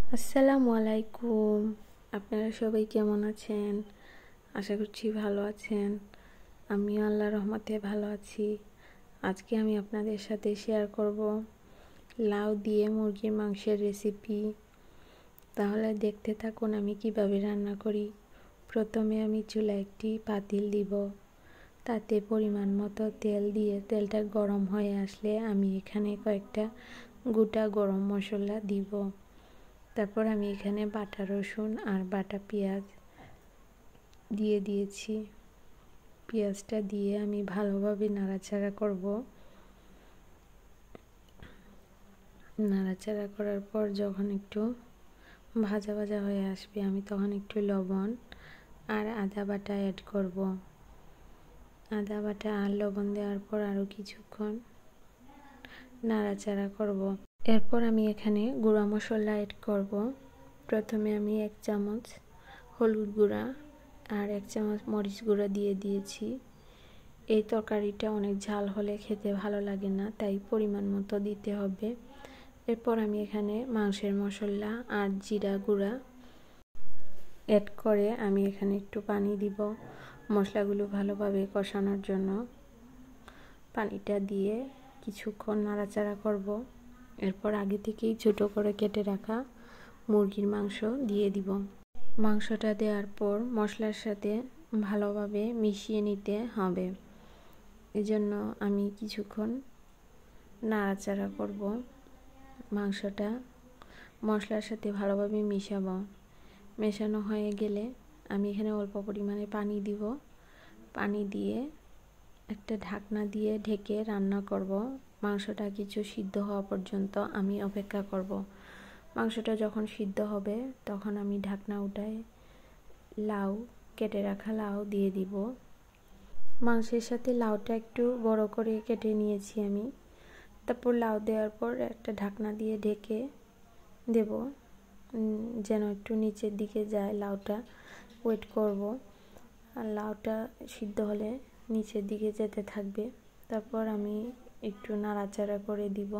আসসালামু আলাইকুম। আপনারা সবাই কেমন আছেন? আশা করছি ভালো আছেন। আমিও আল্লাহর রহমতে ভালো আছি। আজকে আমি আপনাদের সাথে শেয়ার করব লাউ দিয়ে মুরগির মাংসের রেসিপি। তাহলে দেখতে থাকুন আমি কিভাবে রান্না করি। প্রথমে আমি চুলায় একটি পাতিল দিব, তাতে পরিমাণ মতো তেল দিয়ে তেলটা গরম হয়ে আসলে আমি এখানে কয়েকটা গোটা গরম মশলা দিব। তারপর আমি এখানে বাটা রসুন আর বাটা পেঁয়াজ দিয়ে দিয়েছি। পেঁয়াজটা দিয়ে আমি ভালোভাবে নাড়াচাড়া করব। নাড়াচাড়া করার পর যখন একটু ভাজা ভাজা হয়ে আসবে আমি তখন একটু লবণ আর আদা বাটা অ্যাড করব। আদা বাটা আর লবণ দেওয়ার পর আরও কিছুক্ষণ নাড়াচাড়া করব। এরপর আমি এখানে গুঁড়া মশলা অ্যাড করব। প্রথমে আমি 1 চামচ হলুদ গুঁড়া আর 1 চামচ মরিচ গুঁড়া দিয়ে দিয়েছি। এই তরকারিটা অনেক ঝাল হলে খেতে ভালো লাগে না, তাই পরিমাণ মতো দিতে হবে। এরপর আমি এখানে মাংসের মশলা আর জিরা গুঁড়া অ্যাড করে আমি এখানে একটু পানি দিব মশলাগুলো ভালোভাবে কষানোর জন্য। পানিটা দিয়ে কিছুক্ষণ নাড়াচাড়া করব। এরপর আগে থেকেই ছোট করে কেটে রাখা মুরগির মাংস দিয়ে দিব। মাংসটা দেওয়ার পর মশলার সাথে ভালোভাবে মিশিয়ে নিতে হবে। এজন্য আমি কিছুক্ষণ নাড়াচাড়া করব। মাংসটা মশলার সাথে ভালোভাবে মিশাবো। মেশানো হয়ে গেলে আমি এখানে অল্প পরিমাণে পানি দিব। পানি দিয়ে একটা ঢাকনা দিয়ে ঢেকে রান্না করব। মাংসটা কিছু সিদ্ধ হওয়া পর্যন্ত আমি অপেক্ষা করব। মাংসটা যখন সিদ্ধ হবে তখন আমি ঢাকনা উঠায় লাউ, কেটে রাখা লাউ দিয়ে দিব। মাংসের সাথে লাউটা একটু বড় করে কেটে নিয়েছি আমি। তারপর লাউ দেওয়ার পর একটা ঢাকনা দিয়ে ঢেকে দেব, যেন একটু নিচের দিকে যায় লাউটা। ওয়েট করব, আর লাউটা সিদ্ধ হলে নিচের দিকে যেতে থাকবে। তারপর আমি একটু নাড়াচাড়া করে দিব।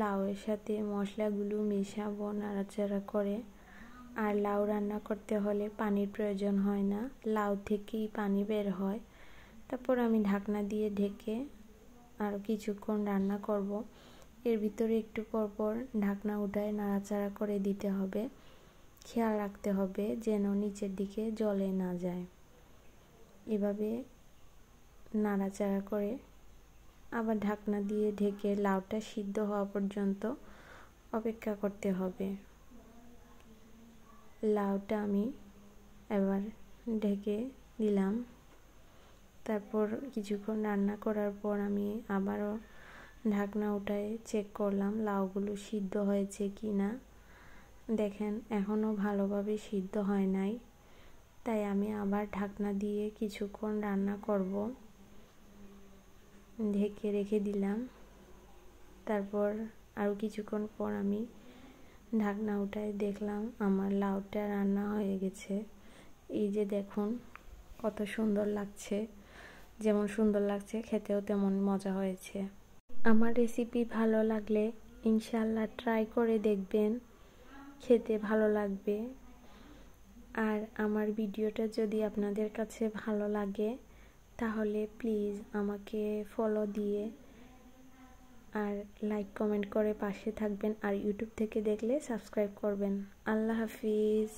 লাউয়ের সাথে মশলাগুলো মেশাবো নাড়াচাড়া করে। আর লাউ রান্না করতে হলে পানির প্রয়োজন হয় না, লাউ থেকেই পানি বের হয়। তারপর আমি ঢাকনা দিয়ে ঢেকে আরও কিছুক্ষণ রান্না করব। এর ভিতরে একটু পরপর ঢাকনা উঠায় নাড়াচাড়া করে দিতে হবে। খেয়াল রাখতে হবে যেন নিচের দিকে জ্বলে না যায়। এভাবে নাড়াচাড়া করে আবার ঢাকনা দিয়ে ঢেকে লাউটা সিদ্ধ হওয়া পর্যন্ত অপেক্ষা করতে হবে। লাউটা আমি এবার ঢেকে দিলাম। তারপর কিছুক্ষণ রান্না করার পর আমি আবারও ঢাকনা উঠায় চেক করলাম লাউগুলো সিদ্ধ হয়েছে কি না। দেখেন এখনও ভালোভাবে সিদ্ধ হয় নাই, তাই আমি আবার ঢাকনা দিয়ে কিছুক্ষণ রান্না করব। ঢেকে রেখে দিলাম। তারপর আরও কিছুক্ষণ পর আমি ঢাকনা উঠায় দেখলাম আমার লাউটা রান্না হয়ে গেছে। এই যে দেখুন কত সুন্দর লাগছে, যেমন সুন্দর লাগছে খেতেও তেমন মজা হয়েছে। আমার রেসিপি ভালো লাগলে ইনশাআল্লাহ ট্রাই করে দেখবেন, খেতে ভালো লাগবে। আর আমার ভিডিওটা যদি আপনাদের কাছে ভালো লাগে তাহলে প্লিজ আমাকে ফলো দিয়ে আর লাইক কমেন্ট করে পাশে থাকবেন। আর ইউটিউব থেকে দেখলে সাবস্ক্রাইব করবেন। আল্লাহ হাফিজ।